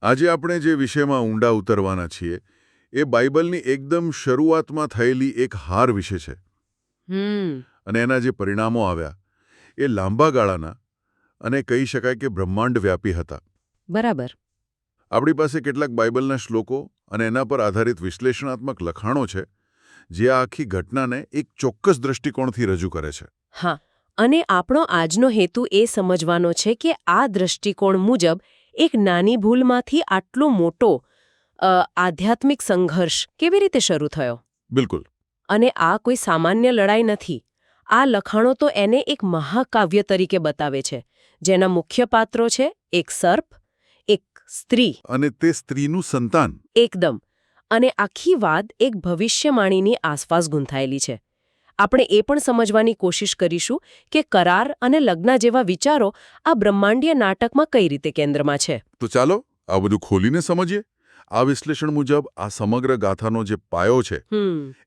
આજે આપણે જે વિષયમાં ઊંડા ઉતરવાના છીએ એ બાઇબલની એકદમ શરૂઆતમાં થયેલી એક હાર વિશે છે. અને એના જે પરિણામો આવ્યા એ લાંબા ગાળાના અને કહી શકાય કે બ્રહ્માંડવ્યાપી હતા. બરાબર. આપણી પાસે કેટલાક બાઇબલના શ્લોકો અને એના પર આધારિત વિશ્લેષણાત્મક લખાણો છે જે આ આખી ઘટનાને એક ચોક્કસ દૃષ્ટિકોણથી રજૂ કરે છે. હા, અને આપણો આજનો હેતુ એ સમજવાનો છે કે આ દૃષ્ટિકોણ મુજબ એક નાની ભૂલમાંથી આટલો મોટો આધ્યાત્મિક સંઘર્ષ કેવી રીતે શરૂ થયો. બિલકુલ. અને આ કોઈ સામાન્ય લડાઈ નથી. આ લખાણો તો એને એક મહાકાવ્ય તરીકે બતાવે છે, જેના મુખ્ય પાત્રો છે એક સર્પ, એક સ્ત્રી અને તે સ્ત્રીનું સંતાન. એકદમ. અને આખી વાત એક ભવિષ્યવાણીની આસપાસ ગૂંથાયેલી છે. આપણે એ પણ સમજવાની કોશિશ કરીશું કે કરાર અને લગ્ન જેવા વિચારો આ બ્રહ્માંડીય નાટકમાં કઈ રીતે કેન્દ્રમાં છે. તો ચાલો આ બધું ખોલીને સમજીએ. આ વિશ્લેષણ મુજબ આ સમગ્ર ગાથાનો જે પાયો છે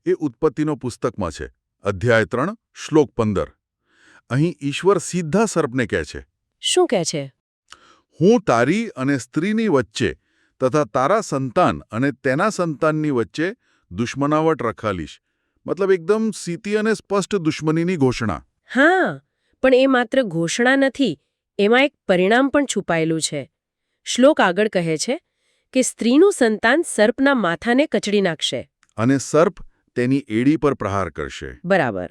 એ ઉત્પત્તિનો પુસ્તકમાં છે. અધ્યાય 3 શ્લોક 15. અહીં ઈશ્વર સીધા સર્પને કહે છે. શું કહે છે? હું તારી અને સ્ત્રીની વચ્ચે તથા તારા સંતાન અને તેના સંતાનની વચ્ચે દુશ્મનાવટ રખાલીશ. મતલબ એકદમ સીધી અને સ્પષ્ટ દુશ્મનીની ઘોષણા. હા, પણ એ માત્ર ઘોષણા નથી, એમાં એક પરિણામ પણ છુપાયેલું છે. શ્લોક આગળ કહે છે કે સ્ત્રીનું સંતાન સર્પના માથાને કચડી નાખશે અને સર્પ તેની એડી પર પ્રહાર કરશે. બરાબર.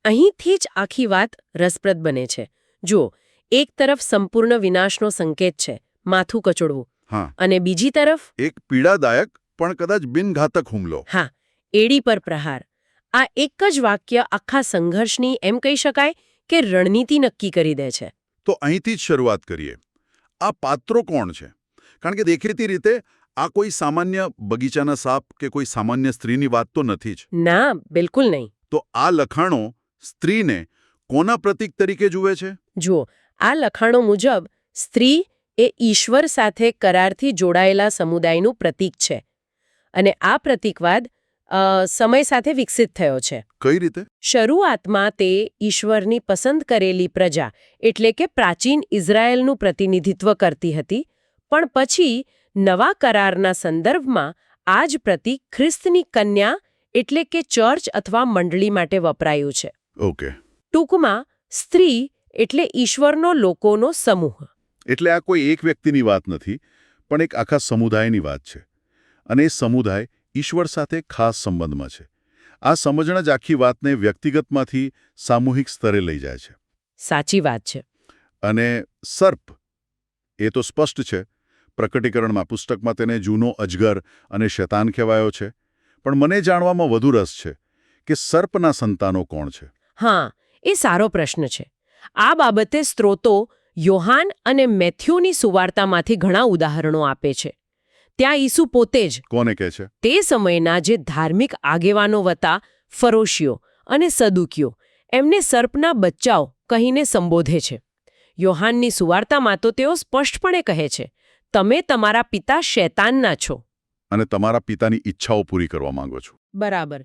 અહીંથી જ આખી વાત રસપ્રદ બને છે. જુઓ, એક તરફ સંપૂર્ણ વિનાશનો સંકેત છે, માથું કચડવું. હા. અને બીજી તરફ એક પીડાદાયક પણ કદાચ બિનઘાતક હુમલો. હા, એડી પર પ્રહાર. આ એક જ વાક્ય આખા સંઘર્ષની એમ કહી શકાય કે રણનીતિ નક્કી કરી દે છે. તો અહીંથી જ શરૂઆત કરીએ. આ પાત્રો કોણ છે? કારણ કે દેખીતી રીતે આ કોઈ સામાન્ય બગીચાના સાપ કે કોઈ સામાન્ય સ્ત્રીની વાત તો નથી જ. ના, બિલકુલ નહીં. તો આ લખાણો સ્ત્રીને કોના પ્રતીક તરીકે જુએ છે? જુઓ, આ લખાણો મુજબ સ્ત્રી એ ઈશ્વર સાથે કરારથી જોડાયેલા સમુદાયનું પ્રતીક છે. અને આ પ્રતીકવાદ સમય સાથે વિકસિત થયો છે. કઈ રીતે? શરૂઆતમાં તે ઈશ્વરની પસંદ કરેલી પ્રજા એટલે કે પ્રાચીન ઇઝરાયેલનું પ્રતિનિધિત્વ કરતી હતી, પણ પછી નવા કરારના સંદર્ભમાં આ જ પ્રતીક ખ્રિસ્તની કન્યા એટલે કે ચર્ચ અથવા મંડળી માટે વપરાયું છે. ઓકે. ટૂંકમાં સ્ત્રી એટલે ઈશ્વરનો લોકોનો સમૂહ. એટલે આ કોઈ એક વ્યક્તિની વાત નથી, પણ એક આખા સમુદાયની વાત છે. અને એ સમુદાય ઈશ્વર સાથે ખાસ સંબંધમાં છે. આ સમજણ જ આખી વાતને વ્યક્તિગતમાંથી સામૂહિક સ્તરે લઈ જાય છે. સાચી વાત છે. અને સર્પ એ તો સ્પષ્ટ છે. પ્રકટીકરણમાં પુસ્તકમાં તેને જૂનો અજગર અને શૈતાન કહેવાયો છે. પણ મને જાણવામાં વધુ રસ છે કે સર્પના સંતાનો કોણ છે. હા, એ સારો પ્રશ્ન છે. આ બાબતે સ્ત્રોતો યોહાન અને મેથ્યુની સુવાર્તામાંથી ઘણા ઉદાહરણો આપે છે. ત્યાં ઈસુ પોતે જ કોને કહે છે? તે સમયના જે ધાર્મિક આગેવાનો હતા, ફરોશીઓ અને સદુકીઓ, એમને સર્પના બચ્ચાઓ કહીને સંબોધે છે. યોહાનની સુવાર્તામાં તો તેઓ સ્પષ્ટપણે કહે છે, તમે તમારા પિતા શૈતાનના છો અને તમારા પિતાની ઈચ્છાઓ પૂરી કરવા માંગો છો. બરાબર.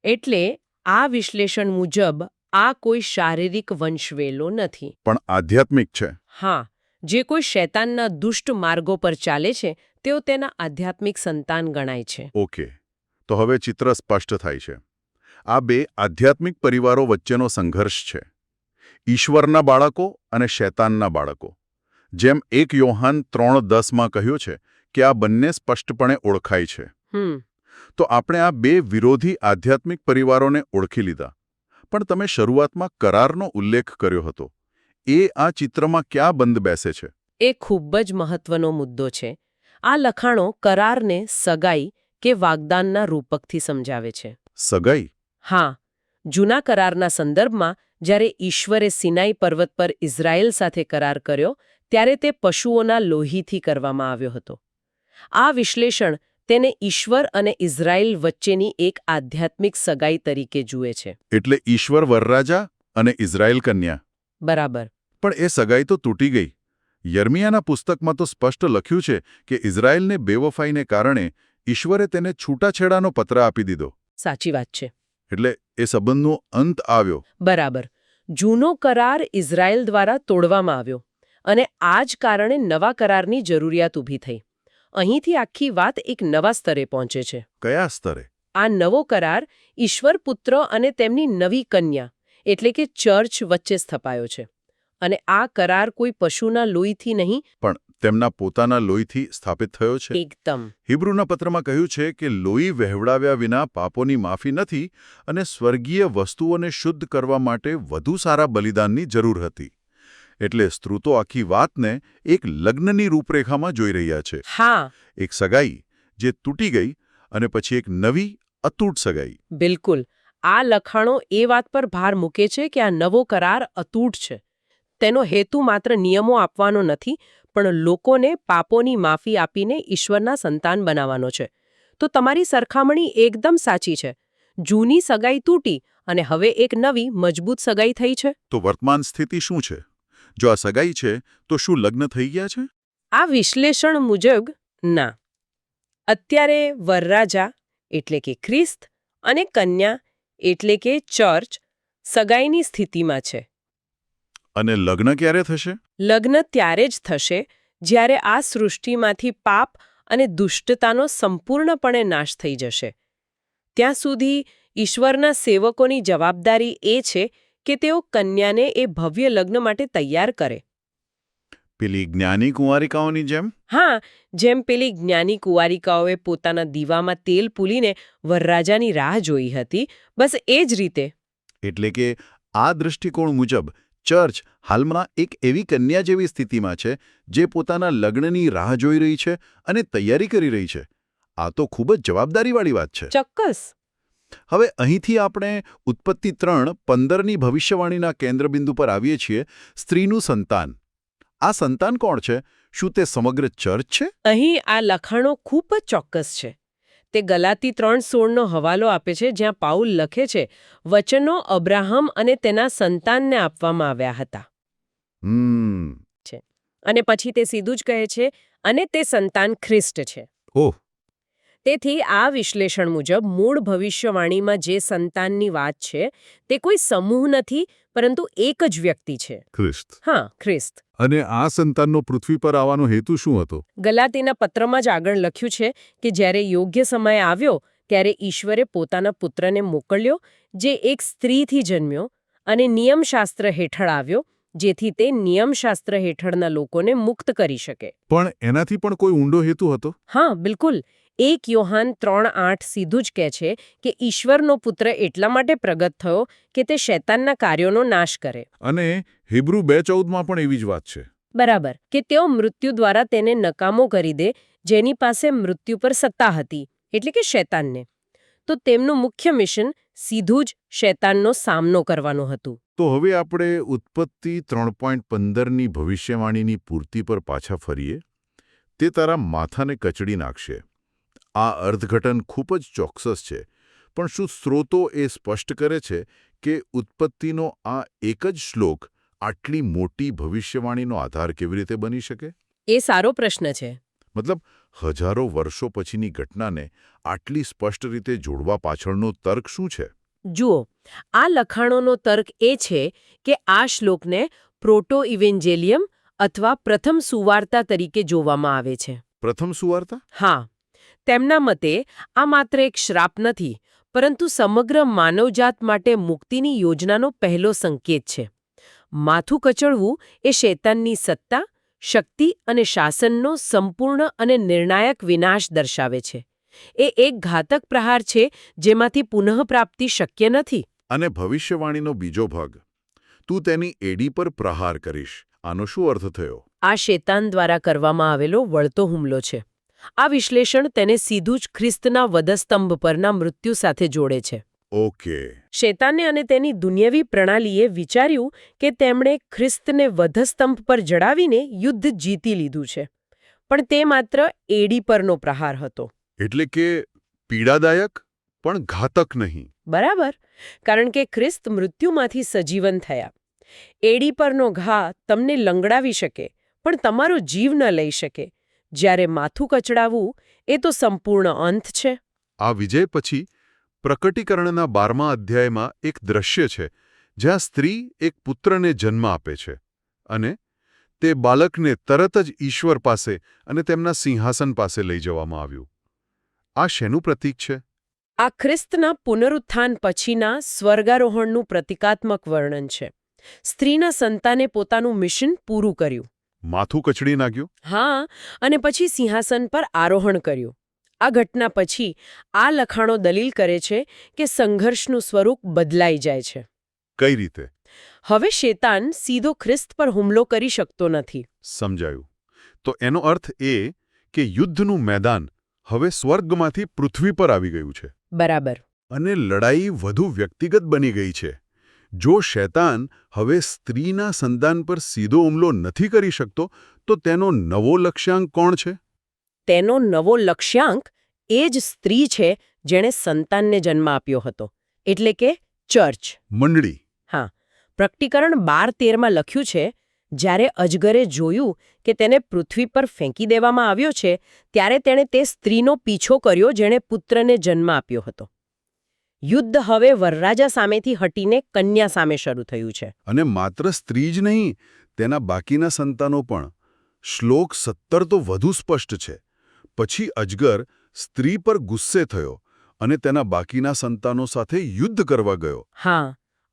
એટલે આ વિશ્લેષણ મુજબ આ કોઈ શારીરિક વંશવેલો નથી, પણ આધ્યાત્મિક છે. હા, જે કોઈ શૈતાનના દુષ્ટ માર્ગો પર ચાલે છે તેઓ તેના આધ્યાત્મિક સંતાન ગણાય છે. ઓકે, તો હવે ચિત્ર સ્પષ્ટ થાય છે. આ બે આધ્યાત્મિક પરિવારો વચ્ચેનો સંઘર્ષ છે. ઈશ્વરના બાળકો અને શૈતાનના બાળકો. જેમ 1 યોહાન 3:10 કહ્યું છે કે આ બંને સ્પષ્ટપણે ઓળખાય છે. તો આપણે આ બે વિરોધી આધ્યાત્મિક પરિવારોને ઓળખી લીધા. પણ તમે શરૂઆતમાં કરારનો ઉલ્લેખ કર્યો હતો. એ આ ચિત્રમાં ક્યાં બંધ બેસે છે? એ ખૂબ જ મહત્વનો મુદ્દો છે. આ લખાણો કરારને સગાઈ કે વાગદાનના રૂપકથી સમજાવે છે. સગાઈ? હા. જૂના કરારના સંદર્ભમાં જ્યારે ઈશ્વરે સિનાઈ પર્વત પર ઇઝરાયેલ સાથે કરાર કર્યો ત્યારે તે પશુઓના લોહીથી કરવામાં આવ્યો હતો. આ વિશ્લેષણ તેને ઈશ્વર અને ઇઝરાયેલ વચ્ચેની એક આધ્યાત્મિક સગાઈ તરીકે જુએ છે. એટલે ઈશ્વર વરરાજા અને ઇઝરાયેલ કન્યા. બરાબર. પણ એ સગાઈ તો તૂટી ગઈ. યર્મિયાના પુસ્તકમાં તો સ્પષ્ટ લખ્યું છે કે ઇઝરાયેલને બેવફાઈને કારણે ઈશ્વરે તેને છૂટાછેડાનો પત્ર આપી દીધો. સાચી વાત છે. એટલે એ સંબંધનો અંત આવ્યો. બરાબર. જૂનો કરાર ઇઝરાયેલ દ્વારા તોડવામાં આવ્યો અને આ જ કારણે નવા કરારની જરૂરિયાત ઊભી થઈ. અહીંથી આખી વાત એક નવા સ્તરે પહોંચે છે. કયા સ્તરે? આ નવો કરાર ઈશ્વર પુત્ર અને તેમની નવી કન્યા એટલે કે ચર્ચ વચ્ચે સ્થપાયો છે. અને આ કરાર કોઈ પશુના લોહીથી નહીં, પણ તેમના પોતાના લોહીથી સ્થાપિત થયો છે. એકદમ હિબ્રુના પત્રમાં કહ્યું છે કે લોહી વહેવડાવ્યા વિના પાપોની માફી નથી અને સ્વર્ગીય વસ્તુઓને શુદ્ધ કરવા માટે વધુ સારા બલિદાનની જરૂર હતી. એટલે સ્ત્રોતો આખી વાતને એક લગ્નની રૂપરેખામાં જોઈ રહ્યા છે. હા, એક સગાઈ જે તૂટી ગઈ અને પછી એક નવી અતૂટ સગાઈ. બિલકુલ. આ લખાણો એ વાત પર ભાર મૂકે છે કે આ નવો કરાર અતૂટ છે. તેનો હેતુ માત્ર નિયમો આપવાનો નથી, પણ લોકોને પાપોની માફી આપીને ઈશ્વરના સંતાન બનાવવાનો છે. તો તમારી સરખામણી એકદમ સાચી છે. જૂની સગાઈ તૂટી અને હવે એક નવી મજબૂત સગાઈ થઈ છે. તો વર્તમાન સ્થિતિ શું છે? જો આ સગાઈ છે તો શું લગ્ન થઈ ગયા છે? આ વિશ્લેષણ મુજબ ના. અત્યારે વરરાજા એટલે કે ખ્રિસ્ત અને કન્યા એટલે કે ચર્ચ સગાઈની સ્થિતિમાં છે. અને લગ્ન ક્યારે થશે? લગ્ન ત્યારે જ થશે જ્યારે આ સૃષ્ટિમાંથી પાપ અને દુષ્ટતાનો સંપૂર્ણપણે નાશ થઈ જશે. ત્યાં સુધી ઈશ્વરના સેવકોની જવાબદારી એ છે કે તેઓ કન્યાને એ ભવ્ય લગ્ન માટે તૈયાર કરે. પેલી જ્ઞાની કુંવારિકાઓની જેમ? હા, જેમ પેલી જ્ઞાની કુંવારિકાઓએ પોતાના દીવામાં તેલ પૂલીને વરરાજાની રાહ જોઈ હતી, બસ એ જ રીતે. એટલે કે આ દૃષ્ટિકોણ મુજબ ચર્ચ હાલમાં એક એવી કન્યા જેવી સ્થિતિમાં છે જે પોતાના લગ્નની રાહ જોઈ રહી છે અને તૈયારી કરી રહી છે. આ તો ખૂબ જ જવાબદારીવાળી વાત છે. ચોક્કસ. હવે અહીંથી આપણે ઉત્પત્તિ 3:15ની ભવિષ્યવાણીના કેન્દ્રબિંદુ પર આવીએ છીએ, સ્ત્રીનું સંતાન. આ સંતાન કોણ છે? શું તે સમગ્ર ચર્ચ છે? અહીં આ લખાણો ખૂબ જ ચોક્કસ છે. તે ગલાતી 3:16નો હવાલો આપે છે, જ્યાં પાઉલ લખે છે, વચનો અબ્રાહમ અને તેના સંતાનને આપવામાં આવ્યા હતા. અને પછી તે સીધું જ કહે છે, અને તે સંતાન ખ્રિસ્ત છે. ઓહ. તેથી આ વિશ્લેષણ મુજબ મૂળ ભવિષ્યવાણીમાં જે સંતાનની વાત છે તે કોઈ સમૂહ નથી, પરંતુ એક જ વ્યક્તિ છે. ખ્રિસ્ત. હા, ખ્રિસ્ત. અને આ સંતાનનો પૃથ્વી પર આવવાનો હેતુ શું હતો? ગલાતીના પત્રમાં જ આગળ લખ્યું છે કે જ્યારે યોગ્ય સમય આવ્યો ત્યારે ઈશ્વરે પોતાના પુત્રને મોકલ્યો, જે એક સ્ત્રીથી જન્મ્યો અને નિયમશાસ્ત્ર હેઠળ આવ્યો, જેથી તે નિયમશાસ્ત્ર હેઠળના લોકોને મુક્ત કરી શકે. પણ એનાથી પણ કોઈ ઊંડો હેતુ હતો? હા, બિલકુલ. 1 યોહાન 3:8 સીધું જ કહે છે કે ઈશ્વરનો પુત્ર એટલા માટે પ્રગટ થયો કે તે શૈતાનના કાર્યોનો નાશ કરે. અને હિબ્રુ 2:14માં પણ એવી જ વાત છે. બરાબર, કે તેઓ મૃત્યુ દ્વારા તેને નકામો કરી દે જેની પાસે મૃત્યુ પર સત્તા હતી, એટલે કે શૈતાનને. તો તેમનું મુખ્ય મિશન સીધું જ શૈતાનનો સામનો કરવાનું હતું. તો હવે આપણે ઉત્પત્તિ 3:15ની ભવિષ્યવાણીની પૂર્તિ પર પાછા ફરીએ. તે તારા માથાને કચડી નાખશે. આ અર્થઘટન ખૂબ જ ચોક્કસ છે, પણ શું સ્ત્રોતો એ સ્પષ્ટ કરે છે કે ઉત્પત્તિનો આ એક જ શ્લોક આટલી મોટી ભવિષ્યવાણીનો આધાર કેવી રીતે બની શકે? એ સારો પ્રશ્ન છે. મતલબ, હજારો વર્ષો પછીની ઘટનાને આટલી સ્પષ્ટ રીતે જોડવા પાછળનો તર્ક શું છે? જુઓ, આ લખાણોનો તર્ક એ છે કે આ શ્લોકને પ્રોટો ઇવેન્જેલિયમ અથવા પ્રથમ સુવાર્તા તરીકે જોવામાં આવે છે. પ્રથમ સુવાર્તા? હા. તેમના મતે આ માત્ર એક શ્રાપ નથી, પરંતુ સમગ્ર માનવજાત માટે મુક્તિની યોજનાનો પહેલો સંકેત છે. માથું કચડવું એ શૈતાનની સત્તા, શક્તિ અને શાસનનો સંપૂર્ણ અને નિર્ણાયક વિનાશ દર્શાવે છે. એ એક ઘાતક પ્રહાર છે જેમાંથી પુનઃપ્રાપ્તિ શક્ય નથી. અને ભવિષ્યવાણીનો બીજો ભાગ, તું તેની એડી પર પ્રહાર કરીશ, આનો શું અર્થ થયો? આ શૈતાન દ્વારા કરવામાં આવેલો વળતો હુમલો છે. આ વિશ્લેષણ તેને સીધું જ ખ્રિસ્તના વધસ્તંભ પરના મૃત્યુ સાથે જોડે છે. ઓકે. શૈતાને અને તેની દુન્યવી પ્રણાલીએ વિચાર્યું કે તેમણે ખ્રિસ્તને વધસ્તંભ પર જડાવીને યુદ્ધ જીતી લીધું છે. પણ તે માત્ર એડી પરનો પ્રહાર હતો. એટલે કે પીડાદાયક પણ ઘાતક નહીં. બરાબર, કારણ કે ખ્રિસ્ત મૃત્યુમાંથી સજીવન થયા. એડી પરનો ઘા તમને લંગડાવી શકે, પણ તમારો જીવ ન લઈ શકે. જ્યારે માથું કચડાવવું એ તો સંપૂર્ણ અંત છે. આ વિજય પછી પ્રકટીકરણના 12મા અધ્યાયમાં એક દ્રશ્ય છે જ્યાં સ્ત્રી એક પુત્રને જન્મ આપે છે અને તે બાળકને તરત જ ઈશ્વર પાસે અને તેમના સિંહાસન પાસે લઈ જવામાં આવ્યું. આ શેનું પ્રતીક છે? આ ખ્રિસ્તના પુનરુત્થાન પછીના સ્વર્ગારોહણનું પ્રતિકાત્મક વર્ણન છે. સ્ત્રીના સંતાને પોતાનું મિશન પૂરું કર્યું. માથું કચડી નાખ્યું? હા, અને પછી સિંહાસન પર આરોહણ કર્યું. આ ઘટના પછી આ લખાણો દલીલ કરે છે કે સંઘર્ષનું સ્વરૂપ બદલાઈ જાય છે. કઈ રીતે? હવે શેતાન સીધો ખ્રિસ્ત પર હુમલો કરી શકતો નથી. સમજાયું. તો એનો અર્થ એ કે યુદ્ધનું મેદાન હવે સ્વર્ગમાંથી પૃથ્વી પર આવી ગયું છે. બરાબર. અને લડાઈ વધુ વ્યક્તિગત બની ગઈ છે. જો શૈતાન હવે સ્ત્રીના સંતાન પર સીધો હુમલો નથી કરી શકતો, તો તેનો નવો લક્ષ્યાંક કોણ છે? તેનો નવો લક્ષ્યાંક એ જ સ્ત્રી છે જેણે સંતાનને જન્મ આપ્યો હતો, એટલે કે ચર્ચ, મંડળી. હા, પ્રકટીકરણ 12:13માં લખ્યું છે, જ્યારે અજગરે જોયું કે તેને પૃથ્વી પર ફેંકી દેવામાં આવ્યો છે, ત્યારે તેણે તે સ્ત્રીનો પીછો કર્યો જેણે પુત્રને જન્મ આપ્યો હતો. યુદ્ધ હવે વરરાજા સામેથી હટીને કન્યા સામે શરૂ થયું છે. અને માત્ર સ્ત્રી જ નહીં, તેના બાકીના સંતાનો પણ. શ્લોક 17 તો વધુ સ્પષ્ટ છે. પછી અજગર સ્ત્રી પર ગુસ્સે થયો અને તેના બાકીના સંતાનો સાથે યુદ્ધ કરવા ગયો. હા,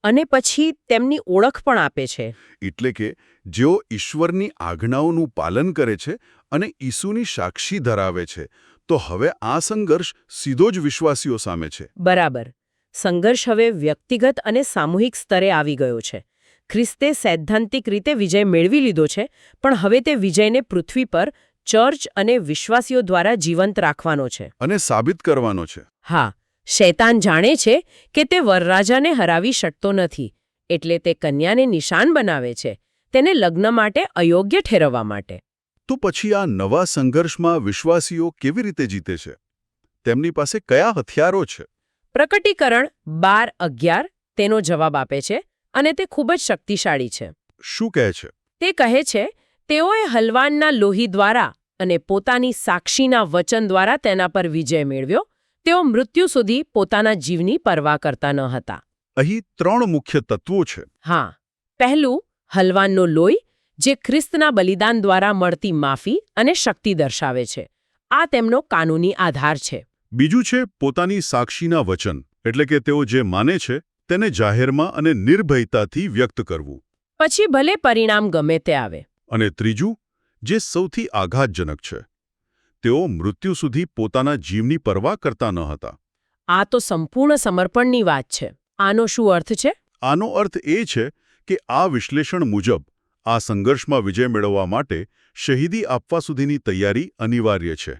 અને પછી તેમની ઓળખ પણ આપે છે. એટલે કે જેઓ ઈશ્વરની આજ્ઞાઓનું પાલન કરે છે અને ઈસુની સાક્ષી ધરાવે છે, તો હવે આ સંઘર્ષ સીધો જ વિશ્વાસીઓ સામે છે. બરાબર. સંઘર્ષ હવે વ્યક્તિગત અને સામૂહિક સ્તરે આવી ગયો છે. ખ્રિસ્તે સૈદ્ધાંતિક રીતે વિજય મેળવી લીધો છે, પણ હવે તે વિજયને પૃથ્વી પર ચર્ચ અને વિશ્વાસીઓ દ્વારા જીવંત રાખવાનો છે. અને સાબિત કરવાનો છે. હા, શૈતાન જાણે છે કે તે વરરાજાને હરાવી શકતો નથી, એટલે તે કન્યાને નિશાન બનાવે છે, તેને લગ્ન માટે અયોગ્ય ઠેરવવા માટે. તો પછી આ નવા સંઘર્ષમાં વિશ્વાસીઓ કેવી રીતે જીતે છે? તેમની પાસે કયા હથિયારો છે? પ્રકટીકરણ 12:11 તેનો જવાબ આપે છે, અને તે ખૂબ જ શક્તિશાળી છે. શું કહે છે? તે કહે છે, તેઓએ હલવાનના લોહી દ્વારા અને પોતાની સાક્ષીના વચન દ્વારા તેના પર વિજય મેળવ્યો. તેઓ મૃત્યુ સુધી પોતાના જીવની પરવા કરતા ન હતા. અહીં 3 મુખ્ય તત્વો છે. હા, પહેલું હલવાનનો લોહી, જે ખ્રિસ્તના બલિદાન દ્વારા મળતી માફી અને શક્તિ દર્શાવે છે. આ તેમનો કાનૂની આધાર છે. બીજું છે પોતાની સાક્ષીના વચન, એટલે કે તેઓ જે માને છે તેને જાહેરમાં અને નિર્ભયતાથી વ્યક્ત કરવું. પછી ભલે પરિણામ ગમે તે આવે. અને ત્રીજું, જે સૌથી આઘાતજનક છે, તેઓ મૃત્યુ સુધી પોતાના જીવની પરવા કરતા ન હતા. આ તો સંપૂર્ણ સમર્પણની વાત છે. આનો શું અર્થ છે? આનો અર્થ એ છે કે આ વિશ્લેષણ મુજબ આ સંઘર્ષમાં વિજય મેળવવા માટે શહીદી આપવા સુધીની તૈયારી અનિવાર્ય છે.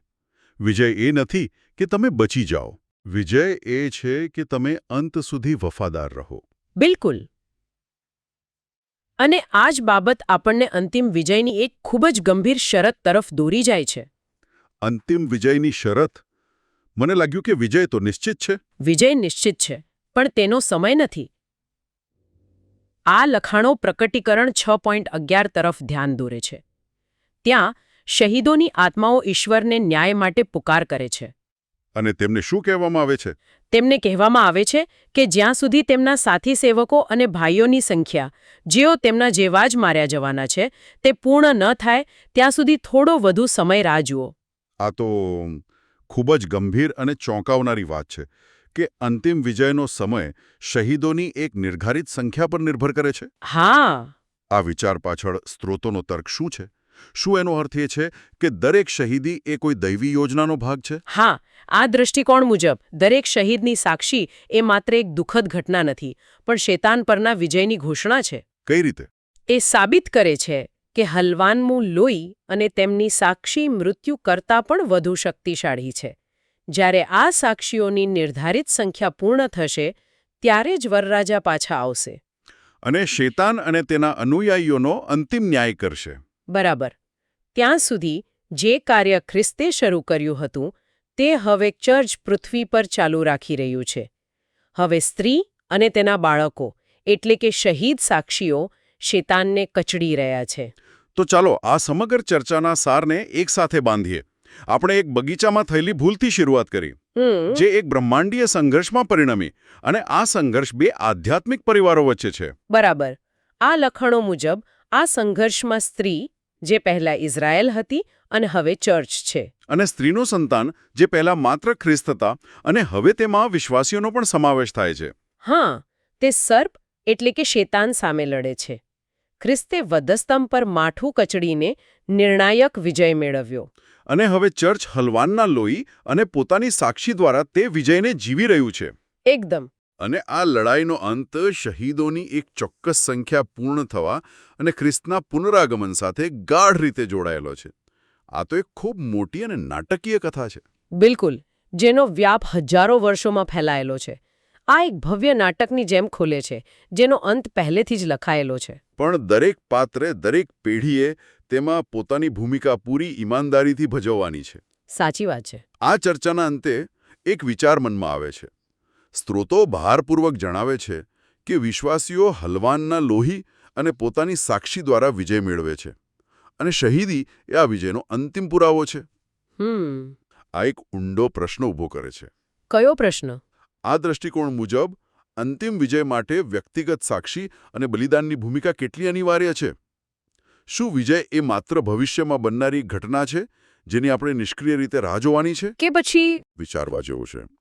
વિજય એ નથી કે તમે બચી જાઓ. વિજય એ છે કે તમે અંત સુધી વફાદાર રહો. બિલકુલ. અને આ જ બાબત આપણને અંતિમ વિજયની એક ખૂબ જ ગંભીર શરત તરફ દોરી જાય છે. અંતિમ વિજયની શરત? મને લાગ્યું કે વિજય તો નિશ્ચિત છે. વિજય નિશ્ચિત છે, પણ તેનો સમય નથી. આ લખાણો પ્રકટીકરણ 6.11 તરફ ધ્યાન દોરે છે. ત્યાં શહીદોની આત્માઓ ઈશ્વરને ન્યાય માટે પુકાર કરે છે. અને તેમને શું કહેવામાં આવે છે? તેમને કહેવામાં આવે છે કે જ્યાં સુધી તેમના સાથી સેવકો અને ભાઈઓની સંખ્યા, જેઓ તેમના જેવા જ માર્યા જવાના છે, તે પૂર્ણ ન થાય ત્યાં સુધી થોડો વધુ સમય રાહ જુઓ. આ તો ખૂબ જ ગંભીર અને ચોંકાવનારી વાત છે કે અંતિમ વિજયનો સમય શહીદોની એક નિર્ધારિત સંખ્યા પર નિર્ભર કરે છે. હા. આ વિચાર પાછળ સ્ત્રોતોનો તર્ક શું છે? શું એનો અર્થ એ છે કે દરેક શહીદી એ કોઈ દૈવી યોજનાનો ભાગ છે? હા, આ દૃષ્ટિકોણ મુજબ દરેક શહીદની સાક્ષી એ માત્ર એક દુઃખદ ઘટના નથી, પણ શૈતાન પરના વિજયની ઘોષણા છે. કઈ રીતે? એ સાબિત કરે છે કે હલવાનનું લોહી અને તેમની સાક્ષી મૃત્યુ કરતાં પણ વધુ શક્તિશાળી છે. જ્યારે આ સાક્ષીઓની નિર્ધારિત સંખ્યા પૂર્ણ થશે, ત્યારે જ વરરાજા પાછા આવશે. અને શૈતાન અને તેના અનુયાયીઓનો અંતિમ ન્યાય કરશે. બરાબર. ત્યાં સુધી જે કાર્ય ખ્રિસ્તે શરૂ કર્યું હતું, તે હવે ચર્ચ પૃથ્વી પર ચાલુ રાખી રહ્યું છે. હવે સ્ત્રી અને તેના બાળકો, એટલે કે શહીદ સાક્ષીઓ, શૈતાનને કચડી રહ્યા છે. તો ચાલો આ સમગ્ર ચર્ચાના સારને એકસાથે બાંધીએ. આપણે એક બગીચામાં થયેલી ભૂલથી શરૂઆત કરી, જે એક બ્રહ્માંડીય સંઘર્ષમાં પરિણમી, અને આ સંઘર્ષ 2 આધ્યાત્મિક પરિવારો વચ્ચે છે. બરાબર. આ લખાણો મુજબ આ સંઘર્ષમાં સ્ત્રી જે પહેલા ઇઝરાયલ હતી અને હવે ચર્ચ છે. અને સ્ત્રીનું સંતાન જે પહેલા માત્ર ખ્રિસ્ત હતા અને હવે તેમાં વિશ્વાસીઓનો પણ સમાવેશ થાય છે. હા, તે સર્પ એટલે કે શેતાન સામે લડે છે. ખ્રિસ્તે વધસ્તંભ પર માઠું કચડીને નિર્ણાયક વિજય મેળવ્યો. અને હવે ચર્ચ હલવાનના લોહી અને પોતાની સાક્ષી દ્વારા તે વિજયને જીવી રહ્યું છે. એકદમ. અને આ લડાઈનો અંત શહીદોની એક ચોક્કસ સંખ્યા પૂર્ણ થવા અને ખ્રિસ્તના પુનરાગમન સાથે ગાઢ રીતે જોડાયેલો છે. આ તો એક ખૂબ મોટી અને નાટકીય કથા છે. બિલકુલ, જેનો વ્યાપ હજારો વર્ષોમાં ફેલાયેલો છે. આ એક ભવ્ય નાટકની જેમ ખુલે છે, જેનો અંત પહેલેથી જ લખાયેલો છે. પણ દરેક પાત્રે દરેક પેઢીએ તેમાં પોતાની ભૂમિકા પૂરી ઈમાનદારીથી ભજવવાની છે. સાચી વાત છે. આ ચર્ચાના અંતે એક વિચાર મનમાં આવે છે. સ્ત્રોતો ભારપૂર્વક જણાવે છે કે વિશ્વાસીઓ હલવાનના લોહી અને પોતાની સાક્ષી દ્વારા વિજય મેળવે છે. અને શહીદી એ આ વિજયનો અંતિમ પુરાવો છે. આ એક ઊંડો પ્રશ્ન ઊભો કરે છે. કયો પ્રશ્ન? આ દ્રષ્ટિકોણ મુજબ અંતિમ વિજય માટે વ્યક્તિગત સાક્ષી અને બલિદાનની ભૂમિકા કેટલી અનિવાર્ય છે? શું વિજય એ માત્ર ભવિષ્યમાં બનનારી ઘટના છે જેની આપણે નિષ્ક્રિય રીતે રાહ જોવાની છે? કે પછી વિચારવા જેવું છે.